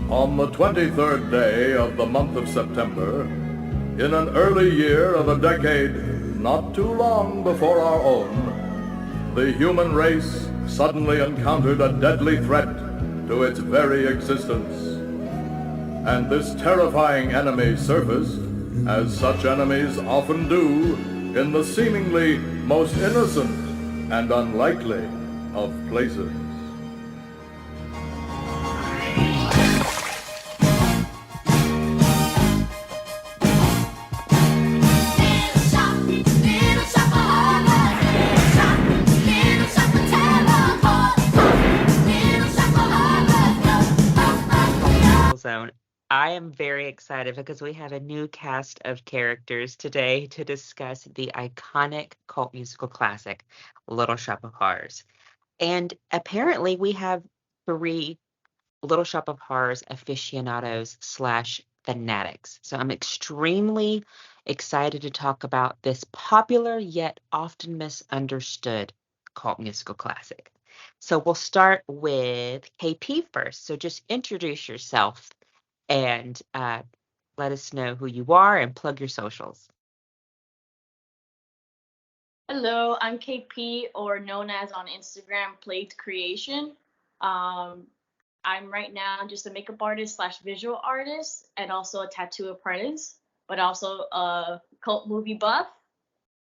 On the 23rd day of the month of September, in an early year of a decade not too long before our own, the human race suddenly encountered a deadly threat to its very existence. And this terrifying enemy surfaced, as such enemies often do, in the seemingly most innocent and unlikely of places. Zone. I am very excited because we have a new cast of characters today to discuss the iconic cult musical classic, Little Shop of Horrors. And apparently, we have 3 Little Shop of Horrors aficionados slash fanatics. So I'm extremely excited to talk about this popular yet often misunderstood cult musical classic. So we'll start with KP first. So just introduce yourself and let us know who you are and plug your socials. Hello, I'm KP, or known as on Instagram, Plate Creation. Um, I'm right now just a makeup artist slash visual artist, and also a tattoo apprentice, but also a cult movie buff.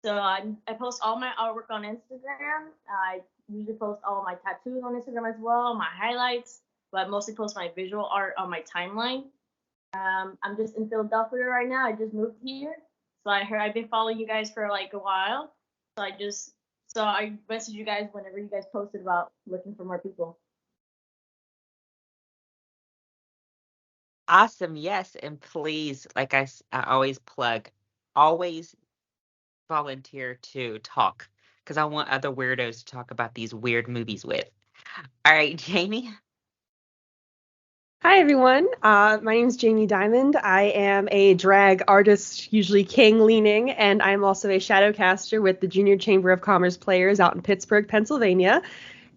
So I post all my artwork on Instagram. I usually post all my tattoos on Instagram as well, my highlights, but mostly post my visual art on my timeline. I'm just in Philadelphia right now. I just moved here, so I heard I've been following you guys for like a while. So I message you guys whenever you guys posted about looking for more people. Awesome. Yes. And please, like I always plug, always volunteer to talk because I want other weirdos to talk about these weird movies with. All right, Jamie. Hi, everyone. My name is Jamie Diamond. I am a drag artist, usually king leaning, and I'm also a shadow caster with the Junior Chamber of Commerce Players out in Pittsburgh, Pennsylvania.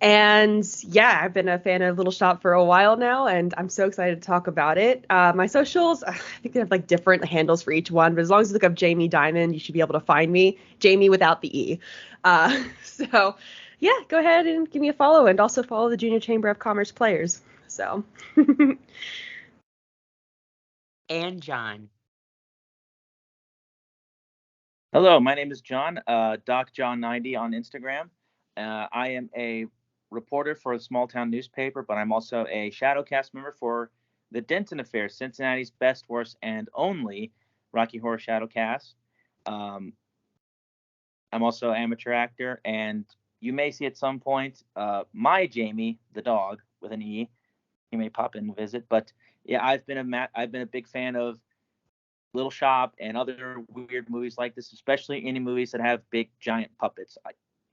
And yeah, I've been a fan of Little Shop for a while now, and I'm so excited to talk about it. My socials, I think they have like different handles for each one, but as long as you look up Jamie Diamond, you should be able to find me. Jamie without the E. So yeah, go ahead and give me a follow, and also follow the Junior Chamber of Commerce Players. So. And John. Hello, my name is John, Doc John 90 on Instagram. I am a reporter for a small town newspaper, but I'm also a shadow cast member for the Denton Affair, Cincinnati's best, worst, and only Rocky Horror Shadow Cast. I'm also an amateur actor, and you may see at some point my Jamie, the dog with an E. He may pop in and visit, but yeah, I've been a big fan of Little Shop and other weird movies like this, especially any movies that have big giant puppets.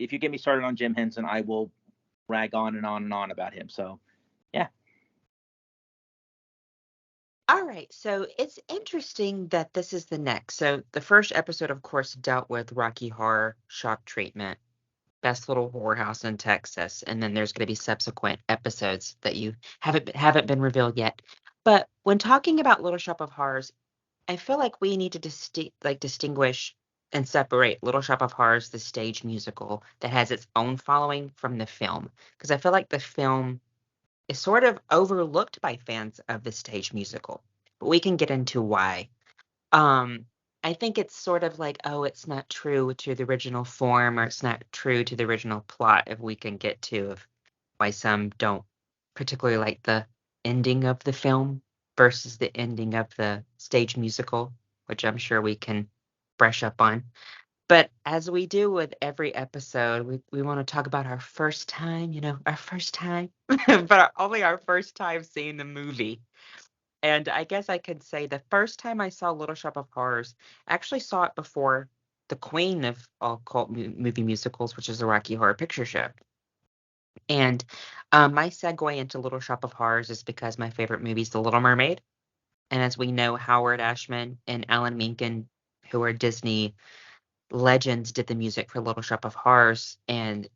If you get me started on Jim Henson, I will rag on and on and on about him. So, yeah. All right, so it's interesting that this is the next. So the first episode, of course, dealt with Rocky Horror Shock Treatment, Best Little Whorehouse in Texas, and then there's going to be subsequent episodes that you haven't been revealed yet. But when talking about Little Shop of Horrors, I feel like we need to distinguish and separate Little Shop of Horrors, the stage musical that has its own following, from the film, because I feel like the film is sort of overlooked by fans of the stage musical. But we can get into why. Um, I think it's sort of like, oh, it's not true to the original form, or it's not true to the original plot, if we can get to of why some don't particularly like the ending of the film versus the ending of the stage musical, which I'm sure we can brush up on. But as we do with every episode, we want to talk about our first time, our first time, but only our first time seeing the movie. And I guess I could say the first time I saw Little Shop of Horrors, I actually saw it before the queen of all cult movie musicals, which is the Rocky Horror Picture Show. And my segue into Little Shop of Horrors is because my favorite movie is The Little Mermaid. And as we know, Howard Ashman and Alan Menken, who are Disney legends, did the music for Little Shop of Horrors. And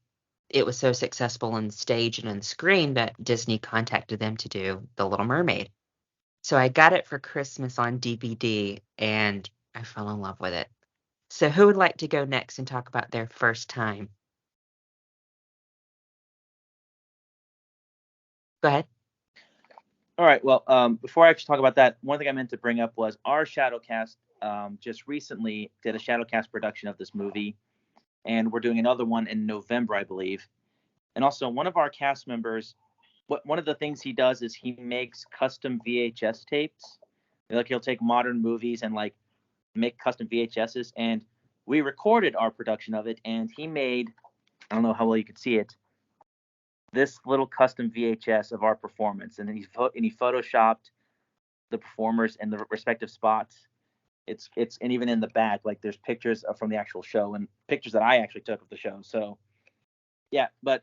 it was so successful on stage and on screen that Disney contacted them to do The Little Mermaid. So I got it for Christmas on DVD, and I fell in love with it. So who would like to go next and talk about their first time? Go ahead. All right. Well, before I actually talk about that, one thing I meant to bring up was our Shadowcast just recently did a Shadowcast production of this movie, and we're doing another one in November, I believe. And also, one of our cast members, one of the things he does is he makes custom VHS tapes. Like he'll take modern movies and like make custom VHSs. And we recorded our production of it, and he made, I don't know how well you could see it, this little custom VHS of our performance, and then he photoshopped the performers in the respective spots. It's and even in the back, like there's pictures from the actual show and pictures that I actually took of the show. So yeah, but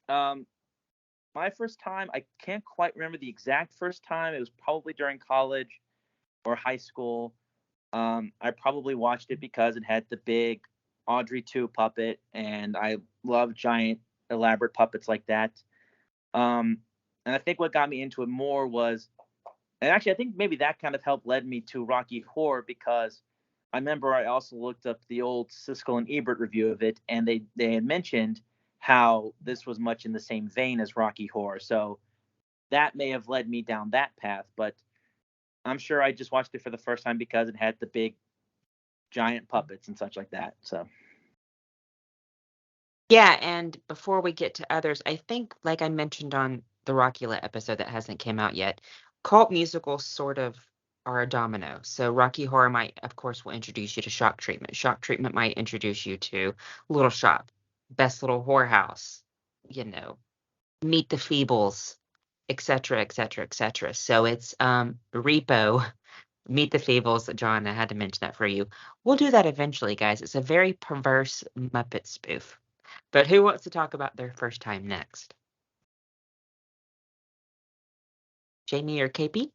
my first time, I can't quite remember the exact first time. It was probably during college or high school. I probably watched it because it had the big Audrey 2 puppet, and I love giant, elaborate puppets like that. And I think what got me into it more was, and actually, I think maybe that kind of helped led me to Rocky Horror, because I remember I also looked up the old Siskel and Ebert review of it, and they had mentioned how this was much in the same vein as Rocky Horror. So that may have led me down that path, but I'm sure I just watched it for the first time because it had the big giant puppets and such like that. So Yeah, and before we get to others, I think, like I mentioned on the Rockula episode that hasn't came out yet, cult musicals sort of are a domino. So Rocky Horror might, of course, will introduce you to Shock Treatment. Shock Treatment might introduce you to Little Shop, Best Little Whorehouse, Meet the Feebles, etc., etc., etc. So it's Repo, Meet the Feebles. John, I had to mention that for you. We'll do that eventually, guys. It's a very perverse Muppet spoof. But who wants to talk about their first time next? Jamie or KP?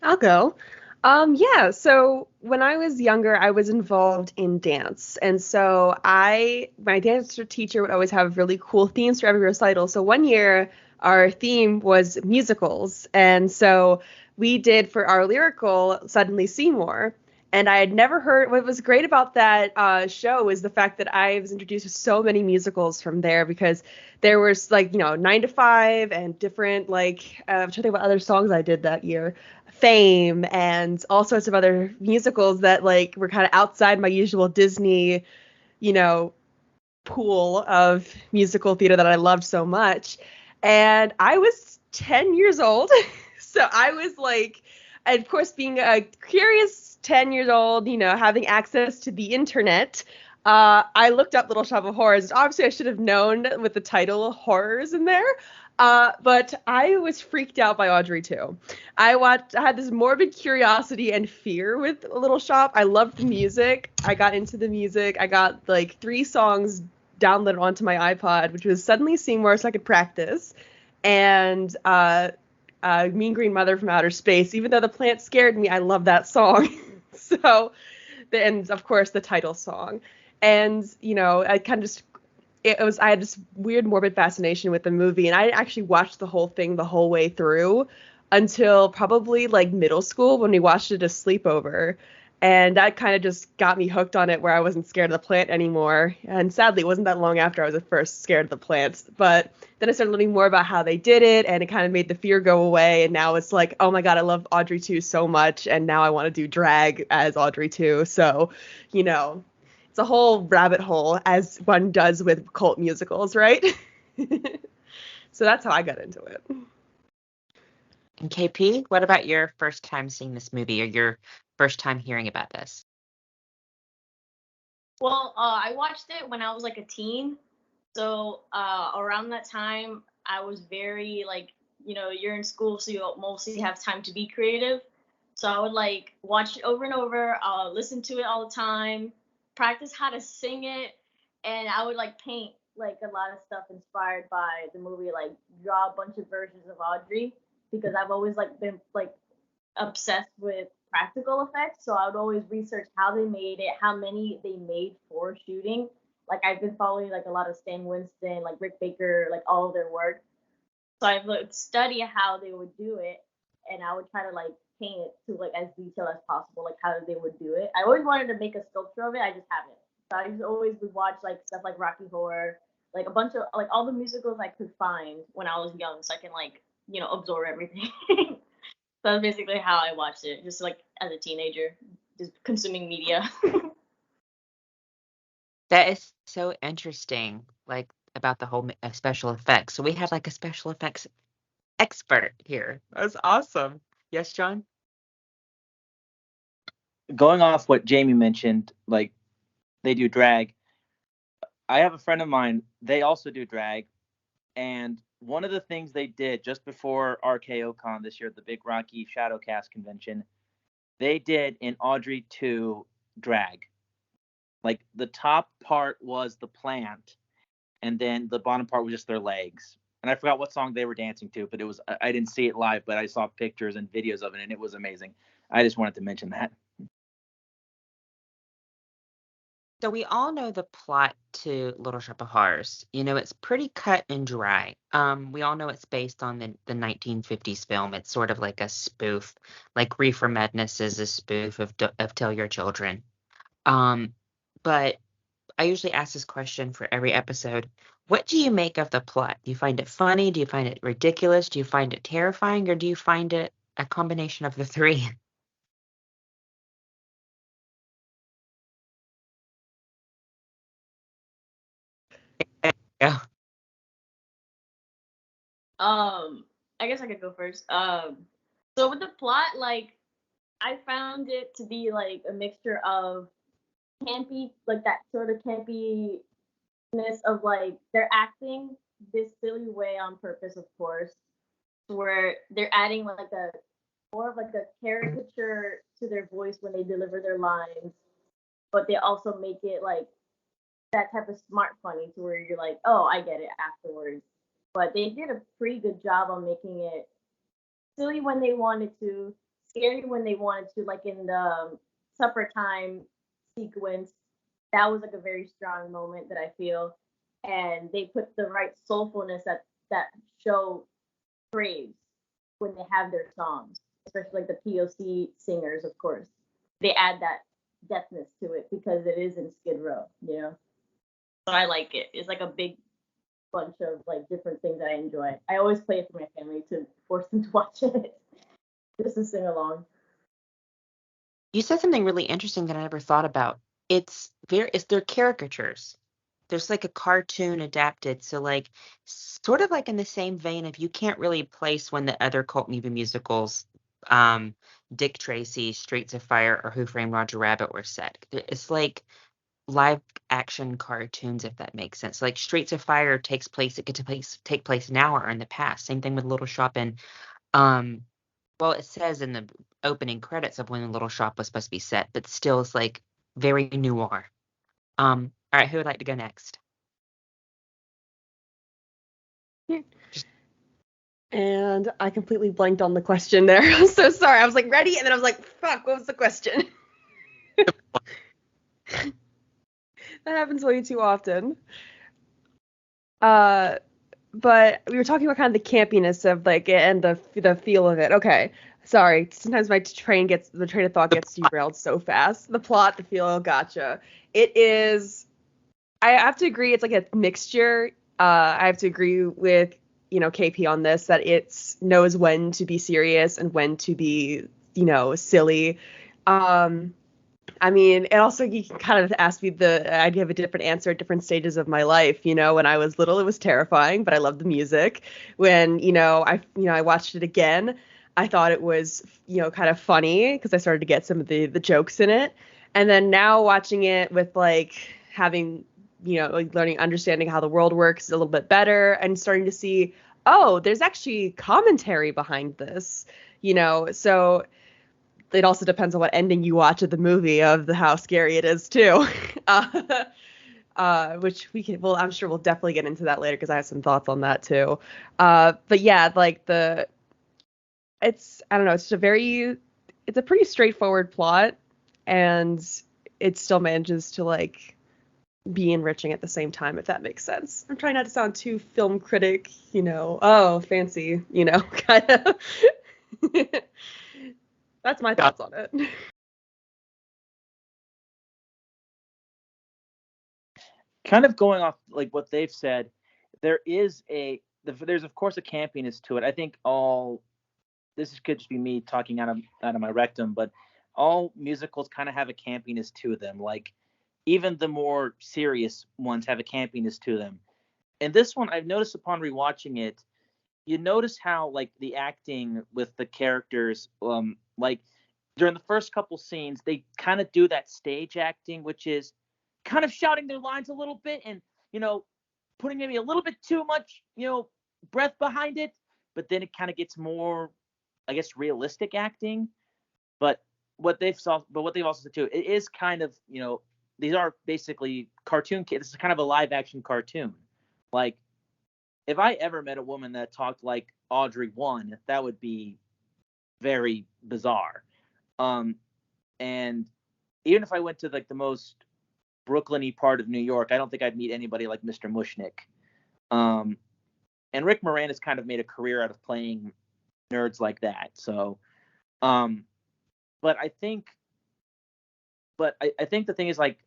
I'll go. Yeah, so when I was younger, I was involved in dance. And so my dance teacher would always have really cool themes for every recital. So one year, our theme was musicals. And so we did for our lyrical Suddenly Seymour. And I had never heard, what was great about that show is the fact that I was introduced to so many musicals from there, because there was like, 9 to 5 and different, like, I'm trying to think about other songs I did that year. Fame and all sorts of other musicals that like were kind of outside my usual Disney, you know, pool of musical theater that I loved so much. And I was 10 years old. So I was like, and of course, being a curious 10 years old, having access to the internet, I looked up Little Shop of Horrors. Obviously, I should have known with the title Horrors in there. But I was freaked out by Audrey 2. I had this morbid curiosity and fear with Little Shop. I loved the music. I got into the music. I got like 3 songs downloaded onto my iPod, which was Suddenly Seymour, so I could practice, and Mean Green Mother from Outer Space. Even though the plant scared me, I love that song. So, and of course the title song. And I kind of just I had this weird morbid fascination with the movie, and I actually watched the whole thing the whole way through until probably like middle school when we watched it a sleepover. And that kind of just got me hooked on it, where I wasn't scared of the plant anymore. And sadly, it wasn't that long after I was at first scared of the plants. But then I started learning more about how they did it, and it kind of made the fear go away. And now it's like, oh my God, I love Audrey 2 so much. And now I want to do drag as Audrey 2. So, it's a whole rabbit hole, as one does with cult musicals, right? So that's how I got into it. And KP, what about your first time seeing this movie or your first time hearing about this? Well, I watched it when I was like a teen. So around that time, I was very like, you're in school, so you mostly have time to be creative. So I would like watch it over and over, listen to it all the time, practice how to sing it, and I would like paint like a lot of stuff inspired by the movie, like draw a bunch of versions of Audrey, because I've always like been like obsessed with practical effects. So I would always research how they made it, how many they made for shooting. Like I've been following like a lot of Stan Winston, like Rick Baker, like all of their work. So I would study how they would do it, and I would try to like paint it to like as detailed as possible, like how they would do it. I always wanted to make a sculpture of it. I just haven't. So I just always would watch like stuff like Rocky Horror, like a bunch of like all the musicals I could find when I was young, so I can like absorb everything. So that's basically how I watched it, just like as a teenager, just consuming media. That is so interesting, like about the whole special effects. So we have like a special effects expert here. That's awesome. Yes, John? Going off what Jamie mentioned, like they do drag. I have a friend of mine, they also do drag. And one of the things they did just before RKOCon this year, the Big Rocky Shadowcast convention, they did an Audrey 2 drag. Like the top part was the plant, and then the bottom part was just their legs. And I forgot what song they were dancing to, but I didn't see it live, but I saw pictures and videos of it, and it was amazing. I just wanted to mention that. So we all know the plot to Little Shop of Horrors. It's pretty cut and dry. We all know it's based on the 1950s film. It's sort of like a spoof, like Reefer Madness is a spoof of Tell Your Children. But I usually ask this question for every episode. What do you make of the plot? Do you find it funny? Do you find it ridiculous? Do you find it terrifying? Or do you find it a combination of the three? Yeah. I guess I could go first. So with the plot, like I found it to be like a mixture of campy, like that sort of campiness of like they're acting this silly way on purpose, of course, where they're adding like a more of like a caricature to their voice when they deliver their lines, but they also make it like that type of smart funny to where you're like, oh, I get it afterwards. But they did a pretty good job on making it silly when they wanted to, scary when they wanted to, like in the supper time sequence. That was like a very strong moment that I feel. And they put the right soulfulness that show craves when they have their songs, especially like the POC singers, of course. They add that depthness to it because it is in Skid Row. So I like it. It's like a big bunch of like different things that I enjoy. I always play it for my family to force them to watch it, just to sing along. You said something really interesting that I never thought about. It's their caricatures. There's like a cartoon adapted, so like sort of like in the same vein of you can't really place when the other cult movie musicals, Dick Tracy, Streets of Fire, or Who Framed Roger Rabbit were set. It's like live action cartoons, if that makes sense. Like Streets of Fire take place now or in the past. Same thing with Little Shop and well, it says in the opening credits of when the Little Shop was supposed to be set, but still it's like very noir. All right, who would like to go next? And I completely blanked on the question there. I'm so sorry. I was like ready, and then I was like, fuck, what was the question? That happens way too often. But we were talking about kind of the campiness of like it and the feel of it. Okay, sorry. Sometimes the train of thought gets derailed so fast. The plot, the feel, gotcha. It is. I have to agree. It's like a mixture. I have to agree with KP on this, that it knows when to be serious and when to be silly. I mean, and also you can kind of ask me I'd give a different answer at different stages of my life. When I was little, it was terrifying, but I loved the music. When, I watched it again, I thought it was, kind of funny because I started to get some of the jokes in it. And then now watching it with like having, understanding how the world works a little bit better and starting to see, oh, there's actually commentary behind this, so it also depends on what ending you watch of the movie of how scary it is too. Which I'm sure we'll definitely get into that later because I have some thoughts on that too. But yeah, like I don't know, it's a pretty straightforward plot, and it still manages to like be enriching at the same time, if that makes sense. I'm trying not to sound too film critic, oh, fancy, kind of. That's my thoughts on it. Kind of going off like what they've said, there's of course a campiness to it. I think this could just be me talking out of my rectum, but all musicals kind of have a campiness to them. Like even the more serious ones have a campiness to them. And this one, I've noticed upon rewatching it, you notice how like the acting with the characters, like during the first couple scenes, they kind of do that stage acting, which is kind of shouting their lines a little bit and, putting maybe a little bit too much, breath behind it. But then it kind of gets more, I guess, realistic acting. But what they've also said too, it is kind of, these are basically cartoon kids. This is kind of a live action cartoon. Like, if I ever met a woman that talked like Audrey 1, that would be very bizarre. And even if I went to like the most Brooklyn-y part of New York, I don't think I'd meet anybody like Mr. Mushnick. And Rick Moranis kind of made a career out of playing nerds like that. So, but I think the thing is like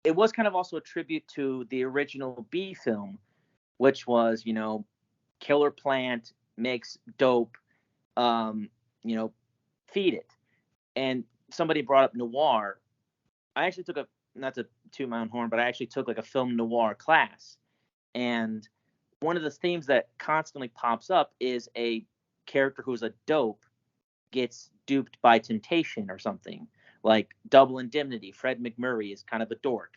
it was kind of also a tribute to the original B film, which was, killer plant makes dope, feed it. And somebody brought up noir. I actually took not to toot my own horn, but I actually took like a film noir class. And one of the themes that constantly pops up is a character who's a dope gets duped by temptation or something. Like Double Indemnity, Fred McMurray is kind of a dork,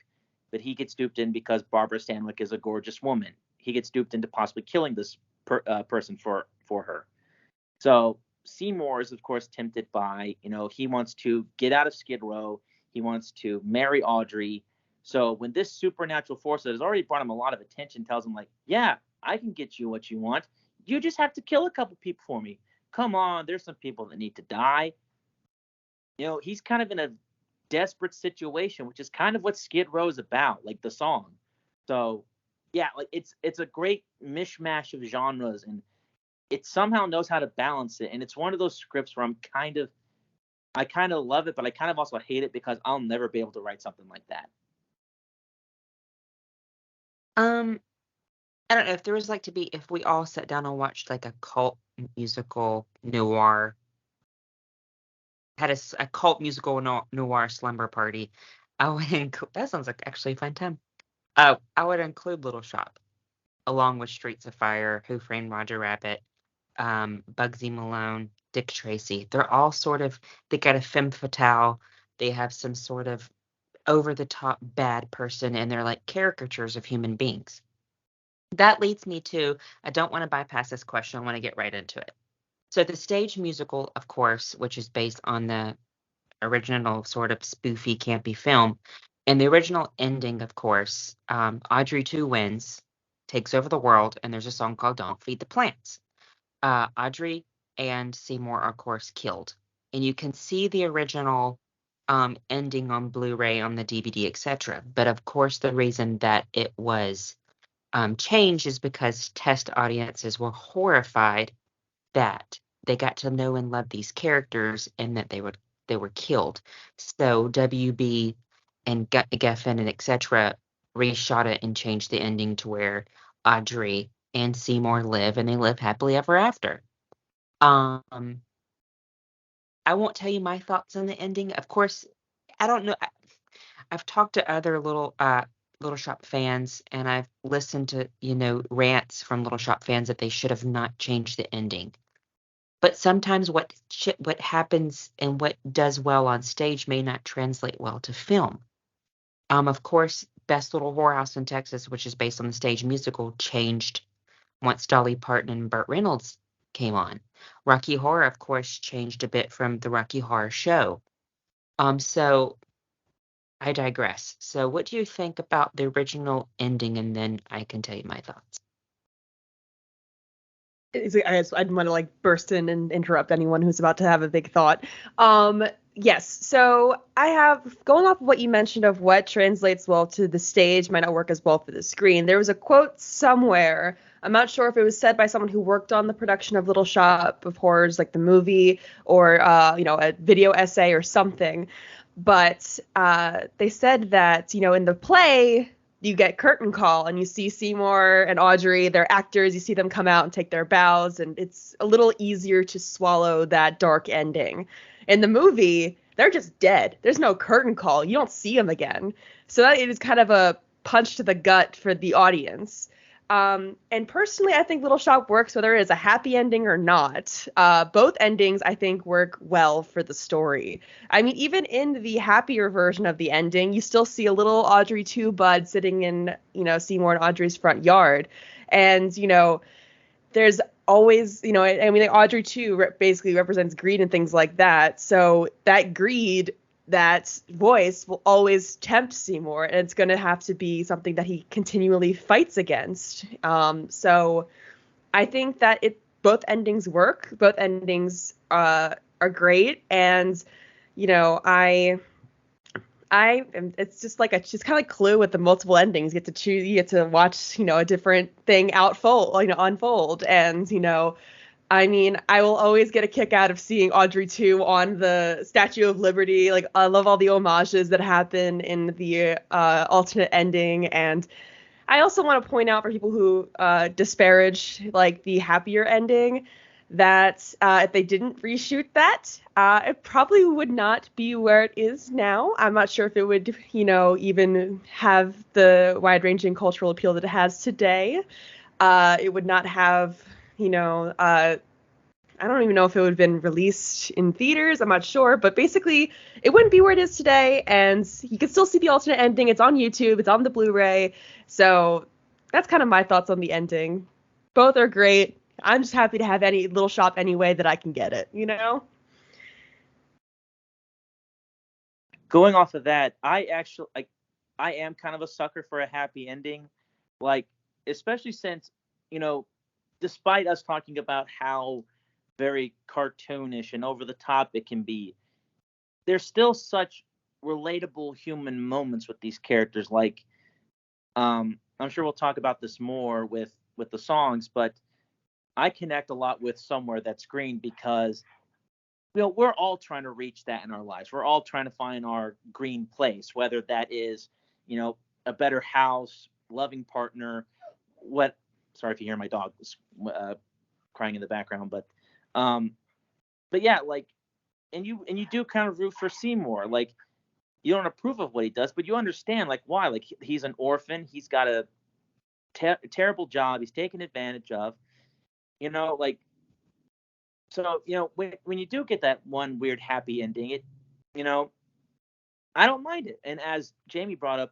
but he gets duped in because Barbara Stanwyck is a gorgeous woman. He gets duped into possibly killing this person for her. So Seymour is, of course, tempted by, he wants to get out of Skid Row. He wants to marry Audrey. So when this supernatural force that has already brought him a lot of attention tells him, like, yeah, I can get you what you want. You just have to kill a couple people for me. Come on, there's some people that need to die. He's kind of in a desperate situation, which is kind of what Skid Row is about, like the song. So, yeah, like it's a great mishmash of genres, and it somehow knows how to balance it. And it's one of those scripts where I kind of love it, but I kind of also hate it because I'll never be able to write something like that. I don't know if there was like if we all sat down and watched like a cult musical noir, had a cult musical noir slumber party, I would that sounds like actually a fun time. I would include Little Shop along with Streets of Fire, Who Framed Roger Rabbit, Bugsy Malone, Dick Tracy. They're all they got a femme fatale. They have some sort of over the top bad person, and they're like caricatures of human beings. That leads me to, I don't want to bypass this question. I want to get right into it. So the stage musical, of course, which is based on the original sort of spoofy, campy film, and the original ending, of course, Audrey 2 wins, takes over the world, and there's a song called Don't Feed the Plants. Audrey and Seymour are, of course, killed. And you can see the original ending on Blu-ray, on the DVD, etc. But, of course, the reason that it was changed is because test audiences were horrified that they got to know and love these characters and that they were killed. So WB and Geffen and etc. reshot it and changed the ending to where Audrey and Seymour live, and they live happily ever after. I won't tell you my thoughts on the ending. Of course, I don't know. I've talked to other Little Shop fans, and I've listened to, rants from Little Shop fans that they should have not changed the ending. But sometimes what happens and what does well on stage may not translate well to film. Of course, Best Little Whorehouse in Texas, which is based on the stage musical, changed once Dolly Parton and Burt Reynolds came on. Rocky Horror, of course, changed a bit from the Rocky Horror Show. So I digress. So what do you think about the original ending? And then I can tell you my thoughts. I'd want to burst in and interrupt anyone who's about to have a big thought. Yes. So I have, going off of what you mentioned of what translates well to the stage might not work as well for the screen. There was a quote somewhere I'm not sure if it was said by someone who worked on the production of Little Shop of Horrors, like the movie, or a video essay or something. But they said that, in the play, you get curtain call and you see Seymour and Audrey, they're actors, you see them come out and take their bows, and it's a little easier to swallow that dark ending. In the movie, they're just dead. There's no curtain call. You don't see them again. So that is kind of a punch to the gut for the audience. And personally, I think Little Shop works whether it is a happy ending or not. Both endings, I think, work well for the story. I mean, even in the happier version of the ending, you still see a little Audrey 2 bud sitting in, Seymour and Audrey's front yard. And, there's always, like Audrey 2 basically represents greed and things like that. So that greed, that voice will always tempt Seymour, and it's going to have to be something that he continually fights against. So I think that both endings work. Both endings are great, and it's just kind of like Clue with the multiple endings. You get to choose, you get to watch, a different thing unfold, and I mean, I will always get a kick out of seeing Audrey 2 on the Statue of Liberty. Like, I love all the homages that happen in the alternate ending. And I also want to point out for people who disparage, like, the happier ending, that if they didn't reshoot that, it probably would not be where it is now. I'm not sure if it would, even have the wide-ranging cultural appeal that it has today. It would not have... I don't even know if it would have been released in theaters. I'm not sure, but basically it wouldn't be where it is today, and you can still see the alternate ending. It's on YouTube, it's on the Blu-ray. So that's kind of my thoughts on the ending. Both are great. I'm just happy to have any Little Shop any way that I can get it, Going off of that, I am kind of a sucker for a happy ending, like, especially since, despite us talking about how very cartoonish and over the top it can be, there's still such relatable human moments with these characters. Like, I'm sure we'll talk about this more with the songs, but I connect a lot with Somewhere That's Green because, we're all trying to reach that in our lives. We're all trying to find our green place, whether that is, a better house, loving partner, sorry if you hear my dog crying in the background, but yeah, like, and you do kind of root for Seymour. Like, you don't approve of what he does, but you understand, like, why. Like, he's an orphan. He's got a terrible job. He's taken advantage of. Like, so when you do get that one weird happy ending, I don't mind it. And as Jamie brought up,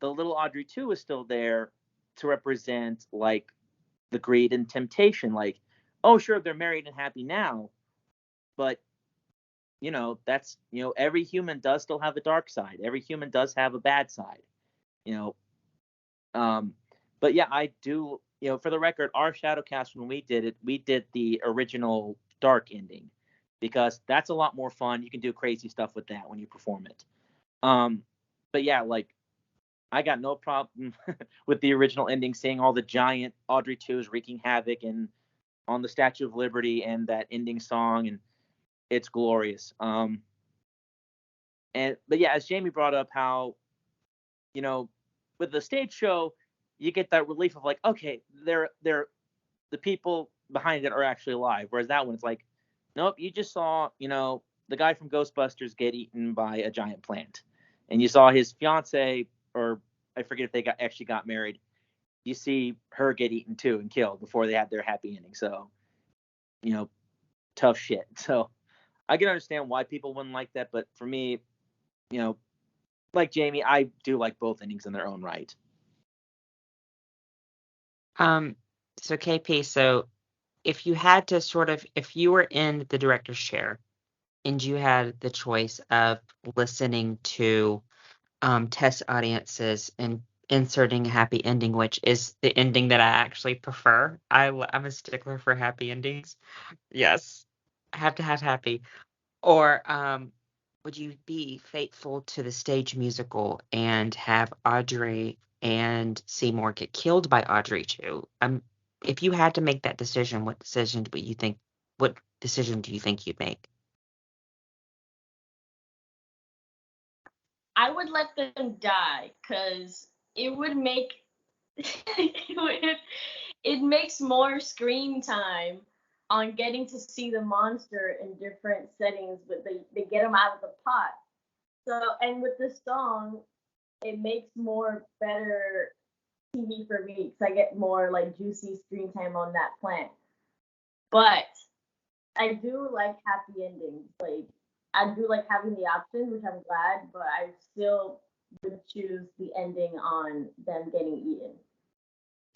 the little Audrey 2 is still there to represent, like, the greed and temptation. Like, oh, sure, they're married and happy now, but that's, every human does still have a dark side. Every human does have a bad side. But yeah, I do. For the record, our Shadowcast, when we did it, we did the original dark ending because that's a lot more fun. You can do crazy stuff with that when you perform it. But yeah, like, I got no problem with the original ending, seeing all the giant Audrey 2s wreaking havoc and on the Statue of Liberty and that ending song, and it's glorious. But yeah, as Jamie brought up, how with the stage show, you get that relief of, like, okay, they're the people behind it are actually alive. Whereas that one, it's like, nope, you just saw the guy from Ghostbusters get eaten by a giant plant, and you saw his fiance, or I forget if they actually got married. You see her get eaten too and killed before they had their happy ending. So, tough shit. So I can understand why people wouldn't like that, but for me, like Jamie, I do like both endings in their own right. So KP, so if you had to if you were in the director's chair and you had the choice of listening to test audiences and inserting a happy ending, which is the ending that I actually prefer. I'm a stickler for happy endings. Yes, I have to have happy. Or would you be faithful to the stage musical and have Audrey and Seymour get killed by Audrey too? if you had to make that decision, what decision do you think you'd make? I would let them die because it would make it makes more screen time on getting to see the monster in different settings, but they get them out of the pot. So, and with this song, it makes more better TV for me because I get more like juicy screen time on that plant. But I do like happy endings. Like I do like having the option, which I'm glad, but I still would choose the ending on them getting eaten.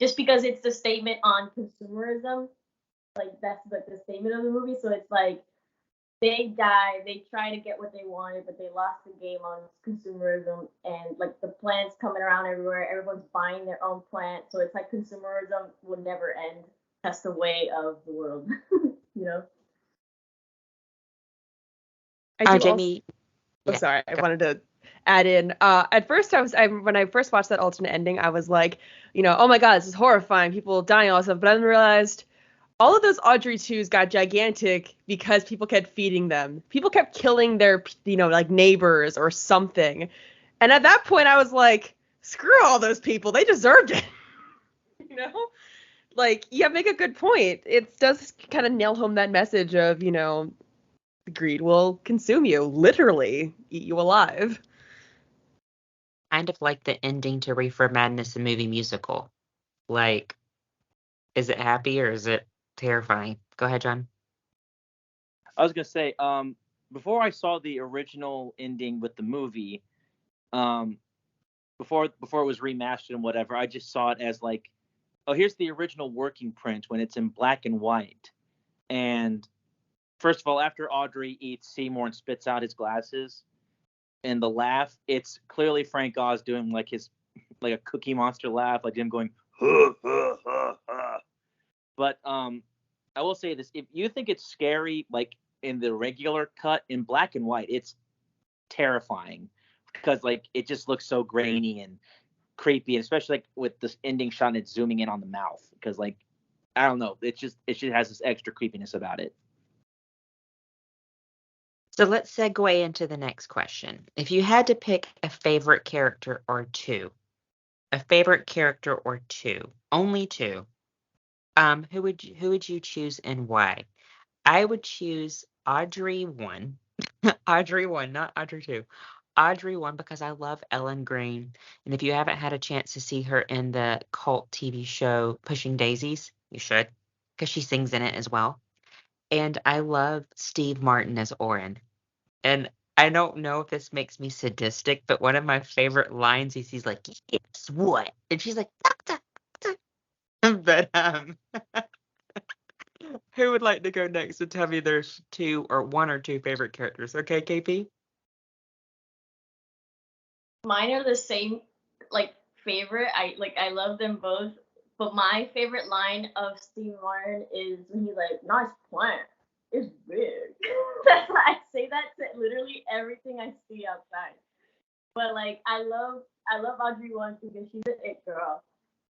Just because it's the statement on consumerism. Like that's like the statement of the movie. So it's like they die, they try to get what they wanted, but they lost the game on consumerism and like the plants coming around everywhere. Everyone's buying their own plant, so it's like consumerism will never end. That's the way of the world, you know. I do also. Jamie. Oh, sorry. I wanted to add in. At first, when I first watched that alternate ending, I was like, oh my god, this is horrifying. People dying, all this stuff. But then I realized all of those Audrey 2s got gigantic because people kept feeding them. People kept killing their, like neighbors or something. And at that point, I was like, screw all those people. They deserved it. Like, yeah, make a good point. It does kind of nail home that message of, greed will consume you, literally eat you alive. Kind of like the ending to Reefer Madness, the movie musical. Like, is it happy or is it terrifying? Go ahead, John. I was gonna say, before I saw the original ending with the movie, before it was remastered and whatever, I just saw it as like, oh, here's the original working print when it's in black and white. And first of all, after Audrey eats Seymour and spits out his glasses, and the laugh, it's clearly Frank Oz doing like a Cookie Monster laugh, like him going, huh, huh, huh, huh. But I will say this: if you think it's scary, like in the regular cut in black and white, it's terrifying because like it just looks so grainy and creepy, and especially like with this ending shot and it's zooming in on the mouth because like I don't know, it just has this extra creepiness about it. So let's segue into the next question. If you had to pick a favorite character or two, only two, who would you choose and why? I would choose Audrey 1. Audrey 1, not Audrey 2. Audrey 1 because I love Ellen Greene. And if you haven't had a chance to see her in the cult TV show Pushing Daisies, you should, because she sings in it as well. And I love Steve Martin as Orin. And I don't know if this makes me sadistic, but one of my favorite lines is he's like, "Guess what?" And she's like, "Doctor, doctor." But who would like to go next and tell me there's one or two favorite characters? Okay, KP? Mine are the same, like favorite. I love them both, but my favorite line of Steve Martin is when he's like, "Nice plant, it's big." That's why I say that to literally everything I see outside. But like I love Audrey 1 because she's an it girl,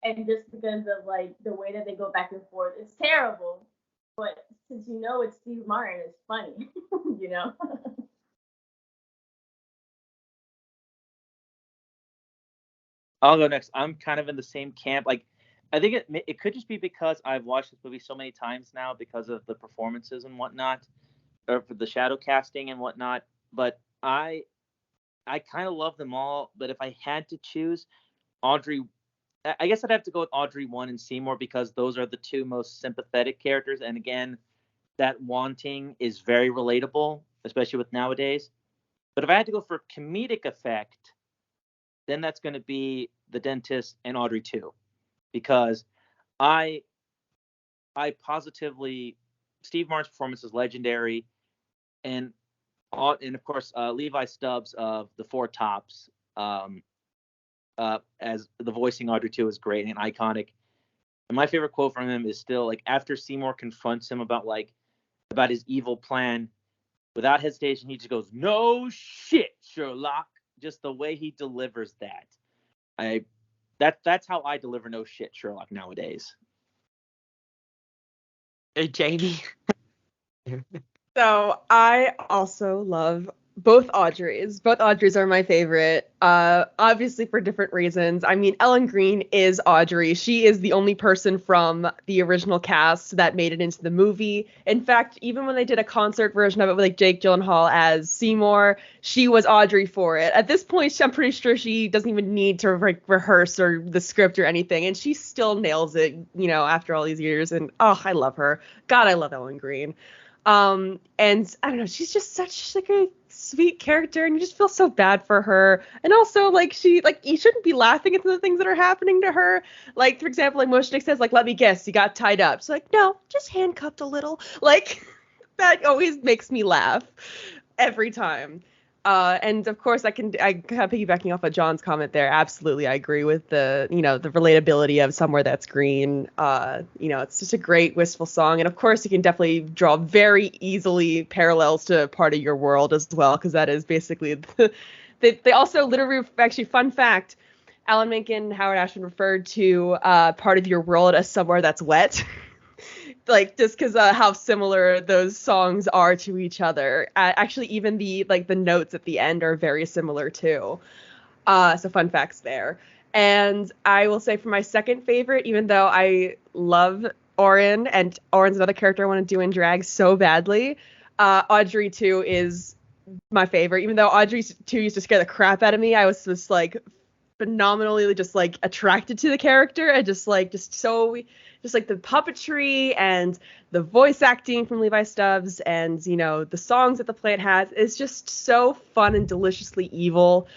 and just because of like the way that they go back and forth, it's terrible. But since it's Steve Martin, it's funny, you know. I'll go next. I'm kind of in the same camp. Like, I think it could just be because I've watched this movie so many times now because of the performances and whatnot, or for the shadow casting and whatnot. But I kind of love them all. But if I had to choose, Audrey, I guess I'd have to go with Audrey 1 and Seymour because those are the two most sympathetic characters. And again, that wanting is very relatable, especially with nowadays. But if I had to go for comedic effect, then that's going to be the dentist and Audrey 2, because I positively, Steve Martin's performance is legendary, and of course Levi Stubbs of the Four Tops as the voicing Audrey 2 is great and iconic. And my favorite quote from him is still like after Seymour confronts him about his evil plan, without hesitation he just goes, "No shit, Sherlock." Just the way he delivers that. That's how I deliver "no shit, Sherlock" nowadays. Jamie. So I also love both Audreys. Both Audreys are my favorite. Obviously for different reasons. I mean, Ellen Greene is Audrey. She is the only person from the original cast that made it into the movie. In fact, even when they did a concert version of it with like Jake Gyllenhaal as Seymour, she was Audrey for it. At this point, I'm pretty sure she doesn't even need to rehearse or the script or anything, and she still nails it, after all these years. And oh, I love her. God, I love Ellen Greene. And I don't know, she's just such like a sweet character, and you just feel so bad for her. And also, like, you shouldn't be laughing at the things that are happening to her. Like, for example, like Moshnik says, like, let me guess, you got tied up. So like, no, just handcuffed a little. Like, that always makes me laugh every time. And of course, I kind of piggybacking off of John's comment there. Absolutely, I agree with the relatability of Somewhere That's Green. It's just a great wistful song, and of course, you can definitely draw very easily parallels to Part of Your World as well, because that is basically they also literally, actually, fun fact, Alan Menken and Howard Ashman referred to Part of Your World as Somewhere That's Wet. Like, just because how similar those songs are to each other. Actually, even the notes at the end are very similar too. So fun facts there. And I will say for my second favorite, even though I love Oren, and Oren's another character I want to do in drag so badly, Audrey 2 is my favorite. Even though Audrey 2 used to scare the crap out of me, I was just like phenomenally just like attracted to the character, and just like the puppetry and the voice acting from Levi Stubbs, and the songs that the play has is just so fun and deliciously evil.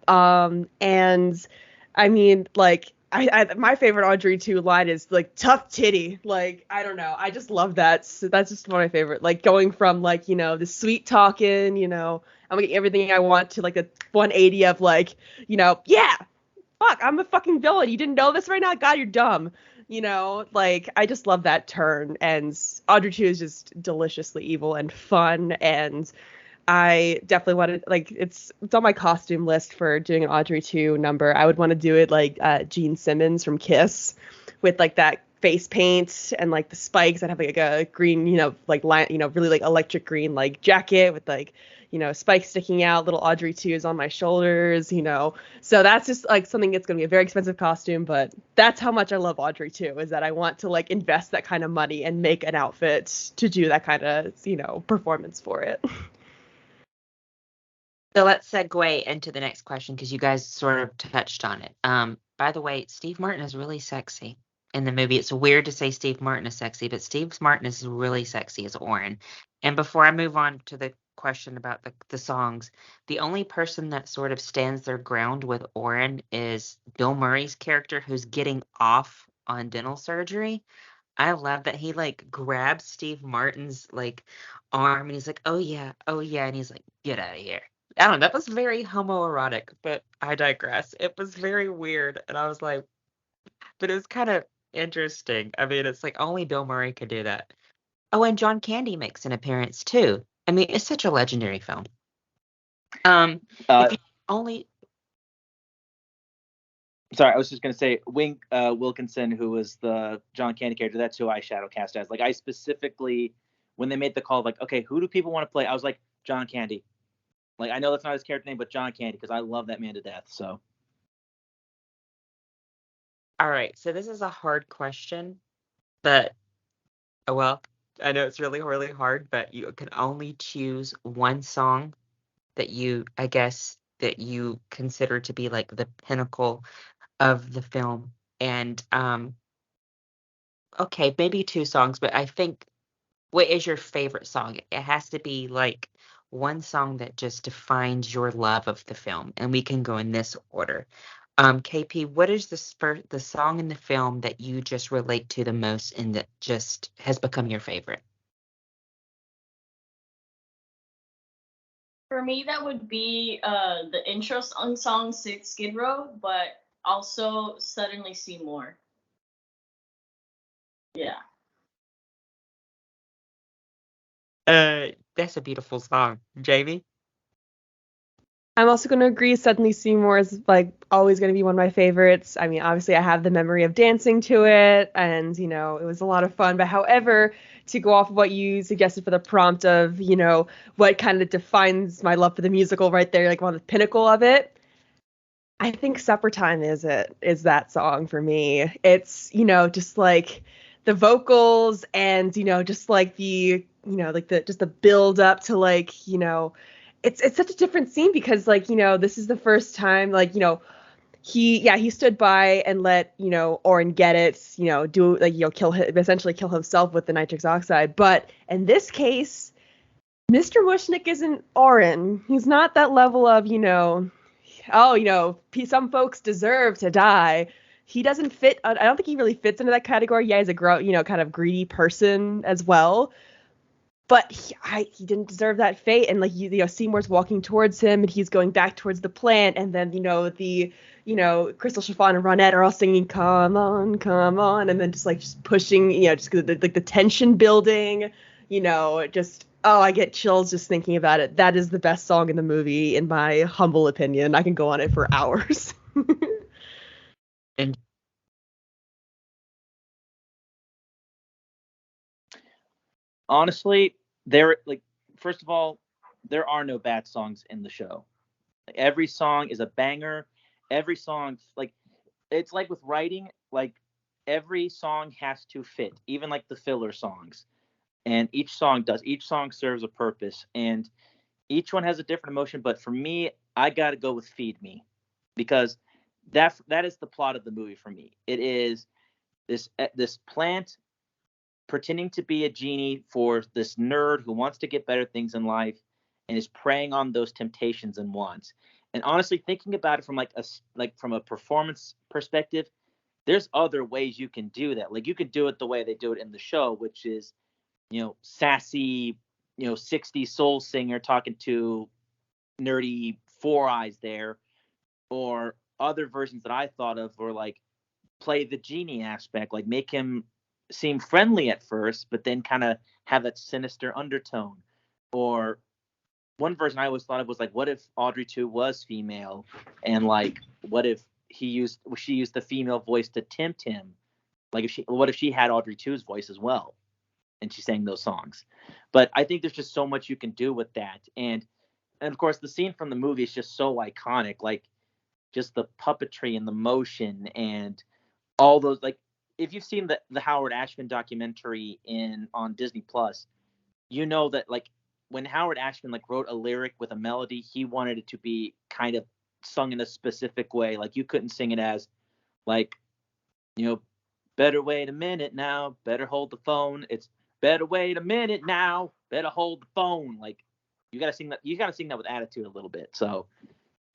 And I mean, like, my favorite Audrey 2 line is like tough titty. Like, I don't know, I just love that. So that's just one of my favorite, like, going from like the sweet talking, I'm getting everything I want, to like a 180 of like, yeah, fuck, I'm a fucking villain. You didn't know this right now? God, you're dumb. Like, I just love that turn. And Audrey 2 is just deliciously evil and fun. And I definitely wanted, like, it's on my costume list for doing an Audrey 2 number. I would want to do it like Gene Simmons from Kiss, with like that face paint and like the spikes. I'd have like a green, like line, really like electric green like jacket with like, spikes sticking out, little Audrey 2s on my shoulders, So that's just like something that's going to be a very expensive costume, but that's how much I love Audrey 2, is that I want to like invest that kind of money and make an outfit to do that kind of, performance for it. So let's segue into the next question, because you guys sort of touched on it. By the way, Steve Martin is really sexy in the movie. It's weird to say Steve Martin is sexy, but Steve Martin is really sexy as Oren. And before I move on to the question about the songs, the only person that sort of stands their ground with Oren is Bill Murray's character, who's getting off on dental surgery. I love that he like grabs Steve Martin's like arm, and he's like, oh yeah, and he's like, get out of here. I don't know, that was very homoerotic, but I digress. It was very weird, and I was like, but it was kind of interesting. I mean, it's like only Bill Murray could do that. Oh, and John Candy makes an appearance too. I mean, it's such a legendary film. Uh, If you only Sorry, I was just gonna say Wink Wilkinson, who was the John Candy character. That's who I shadow cast as. Like, I specifically, when they made the call, like, okay, who do people want to play? I was like, John Candy. Like, I know that's not his character name, but John Candy, because I love that man to death. So All right, so this is a hard question, but well, I know it's really, really hard, but you can only choose one song that I guess, that you consider to be like the pinnacle of the film. And okay, maybe two songs, but I think, what is your favorite song? It has to be like one song that just defines your love of the film, and we can go in this order. KP, what is the song in the film that you just relate to the most, and that just has become your favorite? For me, that would be the intro song Skid Row, but also Suddenly Seymour. Yeah. That's a beautiful song. Jamie? I'm also going to agree. Suddenly Seymour is like always going to be one of my favorites. I mean, obviously, I have the memory of dancing to it, and it was a lot of fun. But however, to go off of what you suggested for the prompt of what kind of defines my love for the musical right there, like one of the pinnacle of it, I think Supper Time is that song for me. It's just like the vocals and just like the like the just the build up to like it's such a different scene because like this is the first time like he stood by and let Oren get it, do like kill him, essentially kill himself with the nitrous oxide. But in this case, Mr. Mushnick isn't Oren. He's not that level of oh, some folks deserve to die. He doesn't fit. I don't think he really fits into that category. Yeah, he's a kind of greedy person as well. But he didn't deserve that fate. And like, Seymour's walking towards him and he's going back towards the plant. And then, Crystal Chiffon and Ronette are all singing, come on, come on. And then just pushing, just the tension building, just, oh, I get chills just thinking about it. That is the best song in the movie, in my humble opinion. I can go on it for hours. And Honestly, first of all, there are no bad songs in the show. Like, every song is a banger. Every song, like, it's like with writing, like every song has to fit, even like the filler songs. And each song serves a purpose, and each one has a different emotion. But for me, I got to go with Feed Me, because that is the plot of the movie for me. It is this plant pretending to be a genie for this nerd who wants to get better things in life and is preying on those temptations and wants. And honestly, thinking about it from a performance perspective, there's other ways you can do that. Like, you could do it the way they do it in the show, which is, sassy, 60s soul singer talking to nerdy Four Eyes there, or other versions that I thought of were like play the genie aspect, like make him seem friendly at first, but then kind of have that sinister undertone. Or one version I always thought of was like, what if Audrey 2 was female, and like, what if she used the female voice to tempt him? Like, what if she had Audrey 2's voice as well, and she sang those songs? But I think there's just so much you can do with that, and of course the scene from the movie is just so iconic, like just the puppetry and the motion and all those, like, if you've seen the Howard Ashman documentary on Disney Plus, you know that like when Howard Ashman like wrote a lyric with a melody, he wanted it to be kind of sung in a specific way. Like, you couldn't sing it as like, better wait a minute now, better hold the phone. It's better wait a minute now, better hold the phone. Like, you gotta sing that with attitude a little bit. So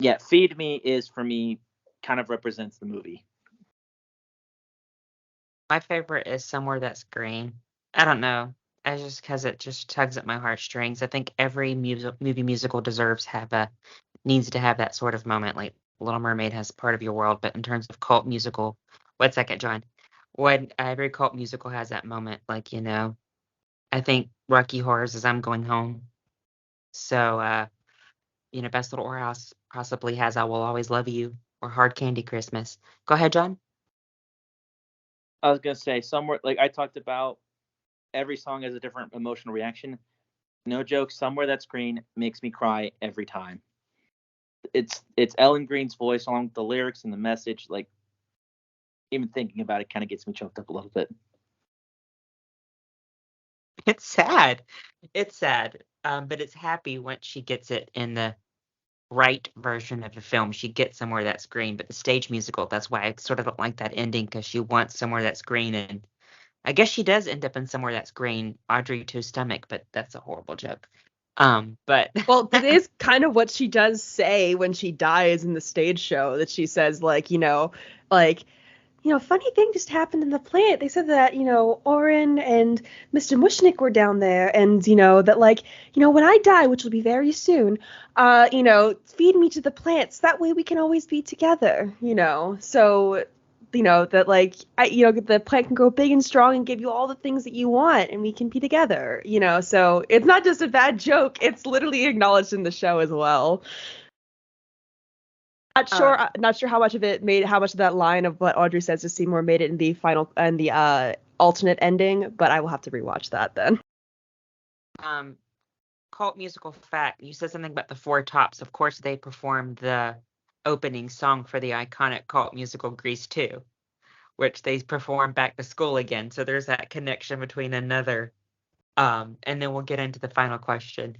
yeah, Feed Me is, for me, kind of represents the movie. my favorite is Somewhere That's Green. I don't know. It's just because it just tugs at my heartstrings. I think every movie musical needs to have that sort of moment. Like Little Mermaid has Part of Your World, but in terms of cult musical, one second, John. When every cult musical has that moment, like, I think Rocky Horror's is I'm Going Home. So, Best Little Whorehouse possibly has I Will Always Love You or Hard Candy Christmas. Go ahead, John. I was gonna say, somewhere, like I talked about, every song has a different emotional reaction. No joke, Somewhere That's Green makes me cry every time. It's Ellen Green's voice along with the lyrics and the message. Like, even thinking about it kind of gets me choked up a little bit. It's sad. It's sad. But it's happy once she gets it in the right version of the film. She gets Somewhere That's Green, but the stage musical, that's why I sort of don't like that ending, because she wants Somewhere That's Green, and I guess she does end up in Somewhere That's Green, Audrey 2's stomach, but that's a horrible joke. But Well, that is kind of what she does say when she dies in the stage show, that she says, like, funny thing just happened in the plant. They said that, Oren and Mr. Mushnick were down there, and, that, like, when I die, which will be very soon, feed me to the plants. That way we can always be together, So, that, like, the plant can grow big and strong and give you all the things that you want, and we can be together, So it's not just a bad joke. It's literally acknowledged in the show as well. Not sure how much of that line of what Audrey says to Seymour made it in the final and the alternate ending, but I will have to rewatch that then. Cult musical fact, you said something about the Four Tops. Of course, they performed the opening song for the iconic cult musical Grease 2, which they performed back to school again. So there's that connection between another. And then we'll get into the final question.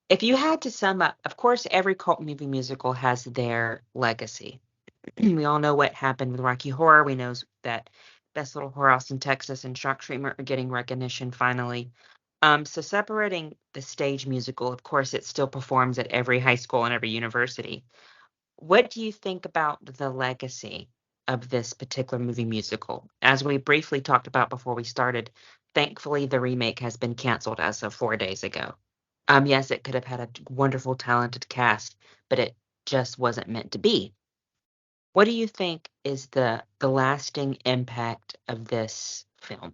If you had to sum up, of course, every cult movie musical has their legacy. We all know what happened with Rocky Horror. We know that Best Little Whorehouse in Texas and Shock Treatment are getting recognition finally. So separating the stage musical, of course, it still performs at every high school and every university. What do you think about the legacy of this particular movie musical? As we briefly talked about before we started, thankfully the remake has been canceled as of 4 days ago. Yes, it could have had a wonderful, talented cast, but it just wasn't meant to be. What do you think is the lasting impact of this film?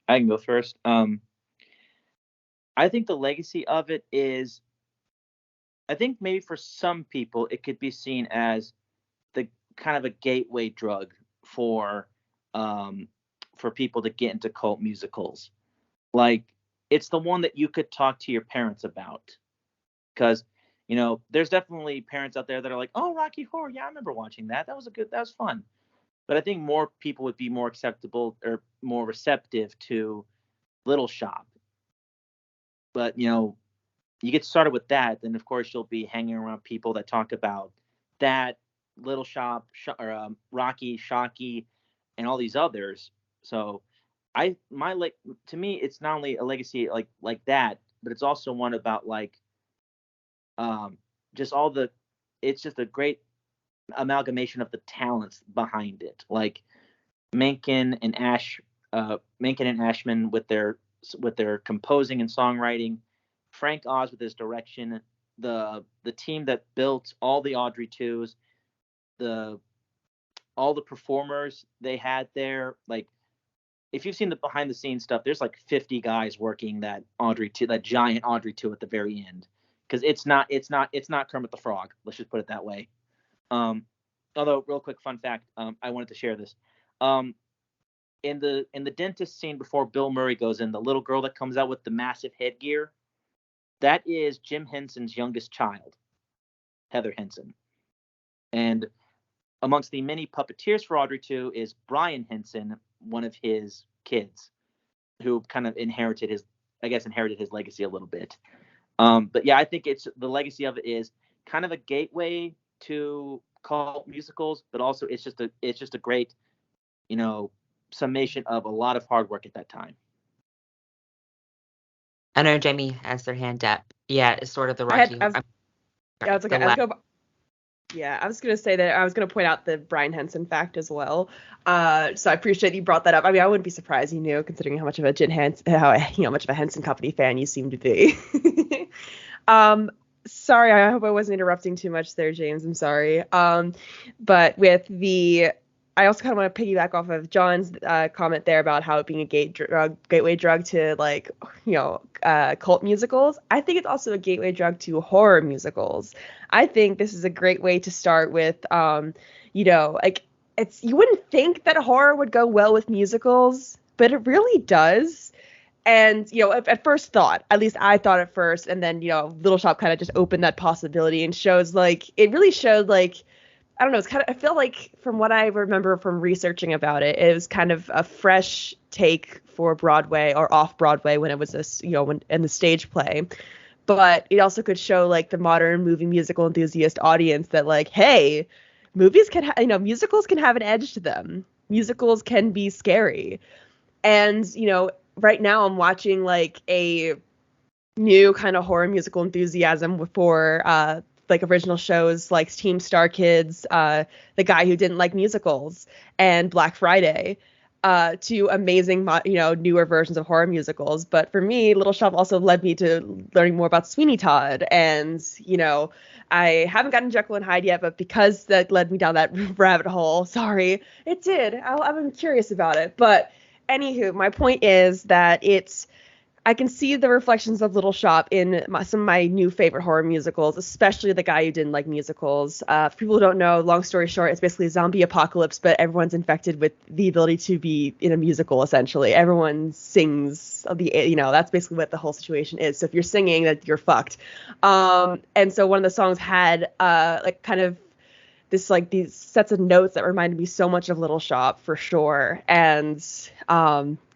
I can go first. I think the legacy of it is, I think maybe for some people it could be seen as the kind of a gateway drug for people to get into cult musicals. Like, it's the one that you could talk to your parents about, because there's definitely parents out there that are like, oh, Rocky Horror, yeah, I remember watching that. That was fun. But I think more people would be more acceptable or more receptive to Little Shop. But, you get started with that, then of course you'll be hanging around people that talk about that, Little Shop, or Rocky, Shocky, and all these others. So to me, it's not only a legacy like that, but it's also one about it's just a great amalgamation of the talents behind it, like Menken and Ashman with their composing and songwriting, Frank Oz with his direction, the team that built all the Audrey 2s, all the performers they had there. Like, if you've seen the behind the scenes stuff, there's like 50 guys working that giant Audrey 2 at the very end, because it's not Kermit the Frog. Let's just put it that way. Although, real quick fun fact, I wanted to share this. In the dentist scene before Bill Murray goes in, the little girl that comes out with the massive headgear, that is Jim Henson's youngest child, Heather Henson. And amongst the many puppeteers for Audrey 2 is Brian Henson, one of his kids, who kind of inherited his legacy a little bit. But yeah, I think the legacy of it is kind of a gateway to cult musicals, but also it's just a great, summation of a lot of hard work at that time. I know Jamie has their hand up. Yeah, it's sort of the Rocky. I was going to say that I was going to point out the Brian Henson fact as well. So I appreciate you brought that up. I mean, I wouldn't be surprised, considering how much of a much of a Henson Company fan you seem to be. Sorry, I hope I wasn't interrupting too much there, James. I'm sorry. But I also kind of want to piggyback off of John's comment there about how it being a gateway drug to cult musicals. I think it's also a gateway drug to horror musicals. I think this is a great way to start with, you wouldn't think that horror would go well with musicals, but it really does. And, at first thought, at least I thought at first, and then, Little Shop kind of just opened that possibility and it really showed I don't know, it's kind of, I feel like from what I remember from researching about it, it was kind of a fresh take for Broadway or off Broadway when it was in the stage play. But it also could show the modern movie musical enthusiast audience that hey, movies can musicals can have an edge to them. Musicals can be scary. And, right now I'm watching a new kind of horror musical enthusiasm for original shows like Team Star Kids, The Guy Who Didn't Like Musicals, and Black Friday, to amazing, newer versions of horror musicals. But for me, Little Shop also led me to learning more about Sweeney Todd. And, I haven't gotten Jekyll and Hyde yet, but because that led me down that rabbit hole, sorry, it did. I'm curious about it. But anywho, my point is that it's I can see the reflections of Little Shop in some of my new favorite horror musicals, especially the guy who didn't like musicals. For people who don't know, long story short, it's basically a zombie apocalypse, but everyone's infected with the ability to be in a musical, essentially. Everyone sings, that's basically what the whole situation is. So if you're singing, that you're fucked. And so one of the songs had kind of these sets of notes that reminded me so much of Little Shop for sure. And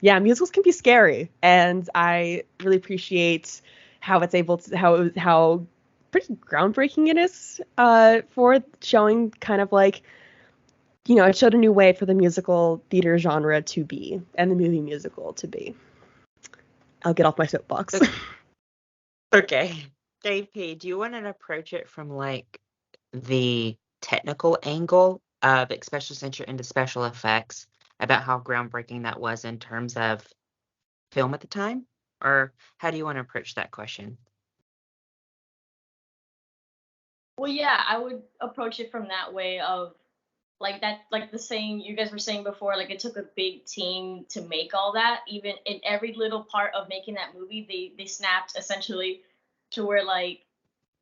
musicals can be scary, and I really appreciate how it's able to how pretty groundbreaking it is for showing kind of like, it showed a new way for the musical theater genre to be and the movie musical to be. I'll get off my soapbox. Okay. JP, do you want to approach it from like the technical angle of, especially since you're into special effects, about how groundbreaking that was in terms of film at the time? Or how do you want to approach that question? Well, yeah, I would approach it from that way of like that, like the saying you guys were saying before, like it took a big team to make all that. Even in every little part of making that movie, they snapped essentially to where like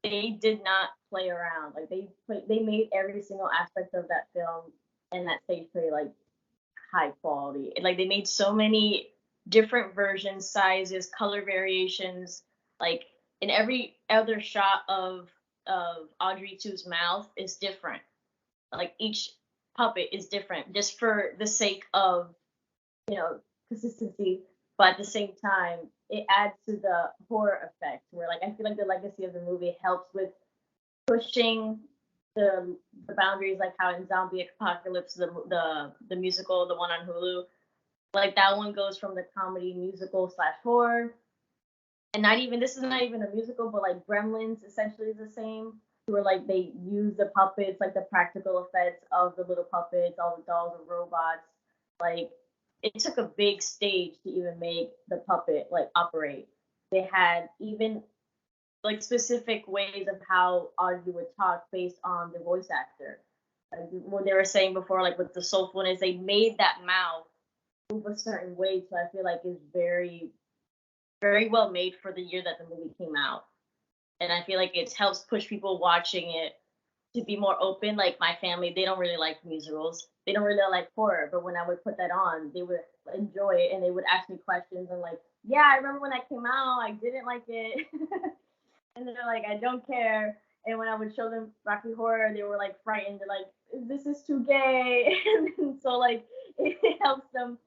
they did not play around. Like they made every single aspect of that film and that stage play like high quality. Like they made so many different versions, sizes, color variations. Like in every other shot of Audrey 2's mouth is different. Like each puppet is different, just for the sake of consistency. But at the same time, it adds to the horror effect. Where like I feel like the legacy of the movie helps with pushing the boundaries, like how in Zombie Apocalypse, the musical, the one on Hulu, like that one goes from the comedy musical slash horror, and not even this is not even a musical, but like Gremlins essentially is the same. Where like they use the puppets, like the practical effects of the little puppets, all the dolls and robots. Like it took a big stage to even make the puppet like operate. They had even like specific ways of how Audrey would talk based on the voice actor. Like what they were saying before, like with the soulfulness, they made that mouth move a certain way. So I feel like it's very, very well made for the year that the movie came out. And I feel like it helps push people watching it to be more open. Like my family, they don't really like musicals. They don't really like horror. But when I would put that on, they would enjoy it and they would ask me questions and like, yeah, I remember when that came out, I didn't like it. And they're like, I don't care. And when I would show them Rocky Horror, they were like frightened. They're like, this is too gay. And so like it helps them,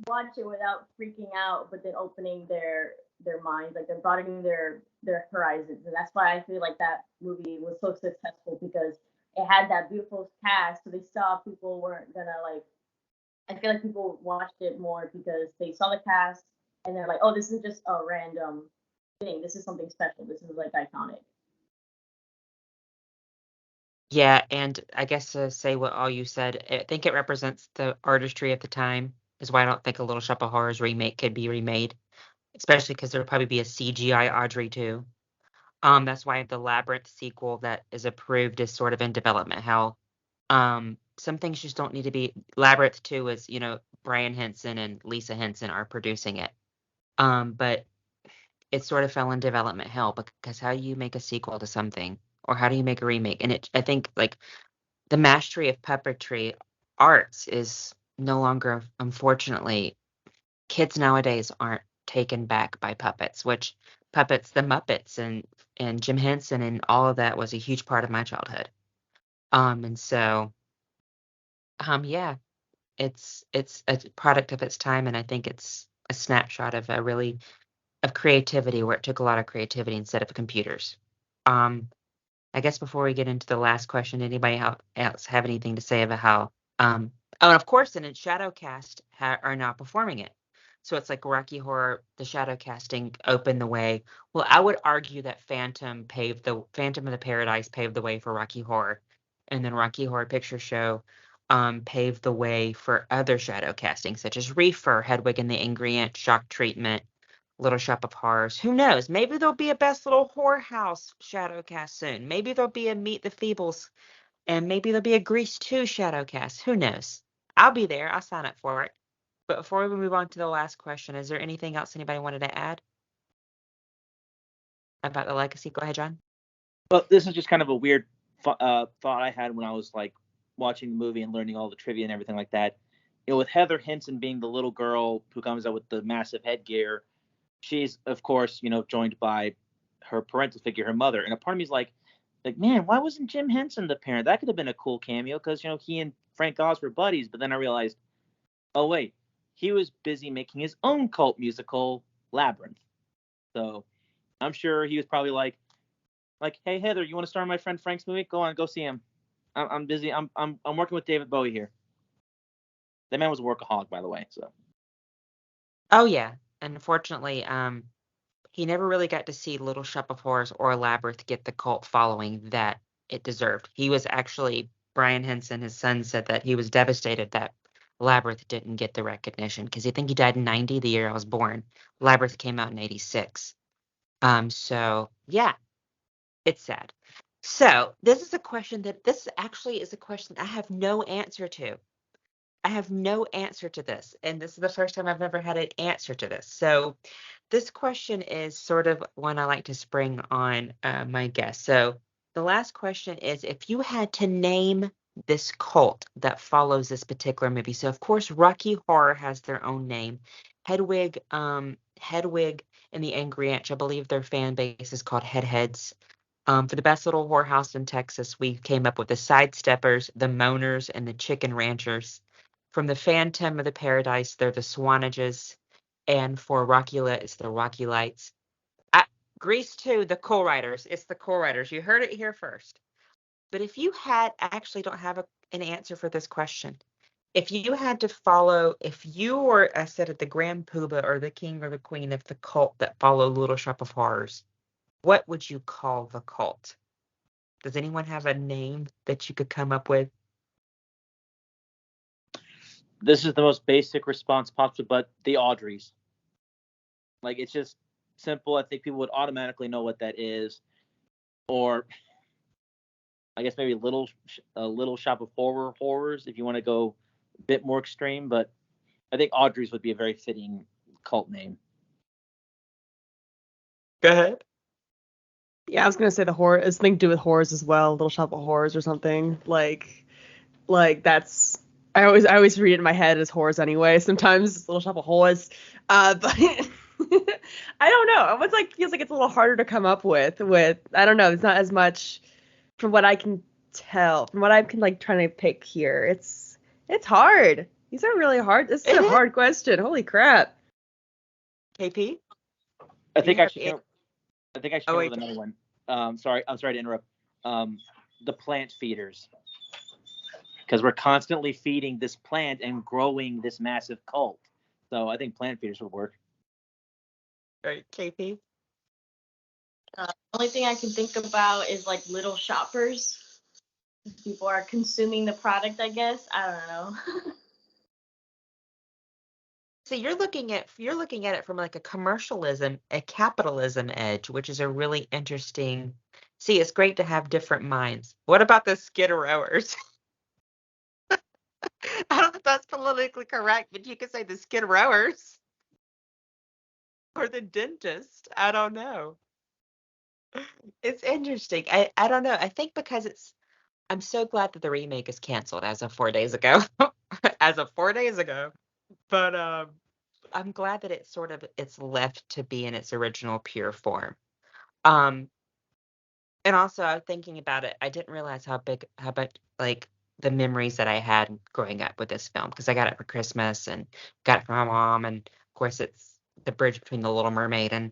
watch it without freaking out, but then opening their minds, like they're broadening their horizons. And that's why I feel like that movie was so successful, because it had that beautiful cast. So they saw people weren't gonna like. I feel like people watched it more because they saw the cast and they're like, oh, this isn't just a random thing. This is something special. This is like iconic. Yeah, and I guess to say what all you said, I think it represents the artistry of the time, is why I don't think a Little Shop of Horrors remake could be remade, especially because there'll probably be a CGI Audrey too. That's why the Labyrinth sequel that is approved is sort of in development. How some things just don't need to be. Labyrinth 2 is, Brian Henson and Lisa Henson are producing it. But it sort of fell in development hell, because how do you make a sequel to something, or how do you make a remake? And I think like the mastery of puppetry arts is no longer, unfortunately, kids nowadays aren't taken back by puppets, which puppets, the Muppets and Jim Henson and all of that was a huge part of my childhood. And so, yeah, it's a product of its time, and I think it's a snapshot of of creativity, where it took a lot of creativity instead of computers. I guess before we get into the last question, anybody else have anything to say about how? Oh, and of course, and Shadowcast are now performing it. So it's like Rocky Horror, the shadow casting opened the way. Well, I would argue that Phantom of the Paradise paved the way for Rocky Horror, and then Rocky Horror Picture Show paved the way for other shadow casting, such as Reefer, Hedwig and the Angry Inch, Shock Treatment, Little Shop of Horrors. Who knows? Maybe there'll be a Best Little Whorehouse shadow cast soon. Maybe there'll be a Meet the Feebles, and maybe there'll be a Grease 2 shadow cast. Who knows? I'll be there. I'll sign up for it. But before we move on to the last question, is there anything else anybody wanted to add about the legacy? Go ahead, John. Well, this is just kind of a weird thought I had when I was like watching the movie and learning all the trivia and everything like that. With Heather Henson being the little girl who comes out with the massive headgear, she's of course, joined by her parental figure, her mother. And a part of me is like, man, why wasn't Jim Henson the parent? That could have been a cool cameo because he and Frank Oz were buddies. But then I realized, oh wait, he was busy making his own cult musical, Labyrinth. So I'm sure he was probably like, hey Heather, you want to star in my friend Frank's movie? Go on, go see him. I'm busy. I'm working with David Bowie here. That man was a workaholic, by the way. So. Oh yeah, unfortunately, he never really got to see Little Shop of Horrors or Labyrinth get the cult following that it deserved. He was actually, Brian Henson, his son, said that he was devastated that Labyrinth didn't get the recognition because I think he died in 90, the year I was born. Labyrinth came out in 86. So yeah, it's sad. So this actually is a question I have no answer to. I have no answer to this, and this is the first time I've ever had an answer to this. So this question is sort of one I like to spring on my guests. So the last question is, if you had to name this cult that follows this particular movie. So of course, Rocky Horror has their own name. Hedwig and the Angry Inch, I believe their fan base is called Headheads. For the best little whorehouse in Texas, we came up with the Sidesteppers, the Moaners, and the Chicken Ranchers. From the Phantom of the Paradise, they're the Swanages. And for Rockula, it's the Rocky Lights. Grease 2, the Cool Riders. It's the Cool Riders. You heard it here first. But if you had, I actually don't have an answer for this question. If you had to follow, if you were, I said it, the Grand Poobah or the king or the queen of the cult that follow Little Shop of Horrors, what would you call the cult? Does anyone have a name that you could come up with? This is the most basic response possible, but the Audreys. Like, it's just simple. I think people would automatically know what that is. Or I guess maybe Little Shop of Horrors if you want to go a bit more extreme. But I think Audrey's would be a very fitting cult name. Go ahead. Yeah, I was gonna say the horror is something to do with horrors as well, Little Shop of Horrors or something. Like that's I always read it in my head as horrors anyway. Sometimes it's Little Shop of Horrors. But I don't know. It's feels like it's a little harder to come up with I don't know, it's not as much from what I can tell, from what I can trying to pick here. It's hard. These are really hard. This is a hard question. Holy crap. KP? I think I should come up with another one. I'm sorry to interrupt. The plant feeders. Because we're constantly feeding this plant and growing this massive cult. So I think plant feeders would work. All right, KP? Only thing I can think about is little shoppers. People are consuming the product, I guess. I don't know. So you're looking at it from a capitalism edge, which is a really interesting. See, it's great to have different minds. What about the Skid Rowers? I don't know if that's politically correct, but you could say the Skid Rowers or the dentist. I don't know. It's interesting. I don't know. I think because I'm so glad that the remake is canceled as of 4 days ago. But I'm glad that it's left to be in its original pure form. And also I was thinking about it. I didn't realize how about the memories that I had growing up with this film, because I got it for Christmas and got it from my mom, and of course it's the bridge between The Little Mermaid. And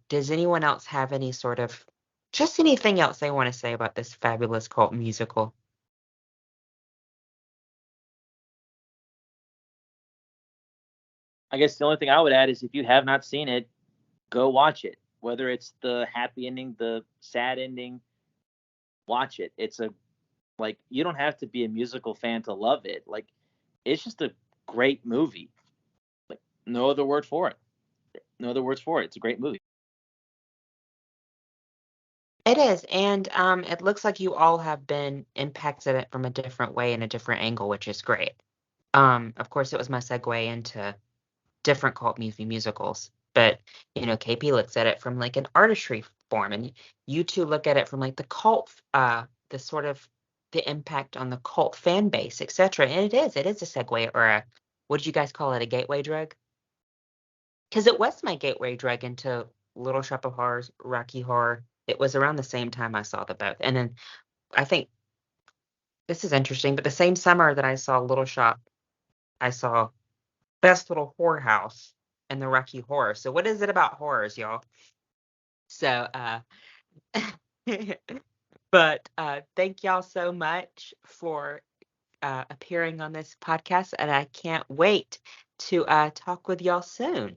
does anyone else have any sort of just anything else they want to say about this fabulous cult musical? I guess the only thing I would add is if you have not seen it, go watch it. Whether it's the happy ending, the sad ending, watch it. It's you don't have to be a musical fan to love it. It's just a great movie. No other word for it. It's a great movie. It is, and it looks like you all have been impacted it from a different way and a different angle, which is great. Of course, it was my segue into different cult movie musicals. But, KP looks at it from like an artistry form, and you two look at it from like the cult, the sort of the impact on the cult fan base, etc. And it is a segue, or what did you guys call it? A gateway drug? Because it was my gateway drug into Little Shop of Horrors, Rocky Horror. It was around the same time I saw the both. And then I think this is interesting, but the same summer that I saw Little Shop, I saw Best Little Whorehouse and the Rocky Horror. So what is it about horrors, y'all? So, but thank y'all so much for appearing on this podcast, and I can't wait to talk with y'all soon.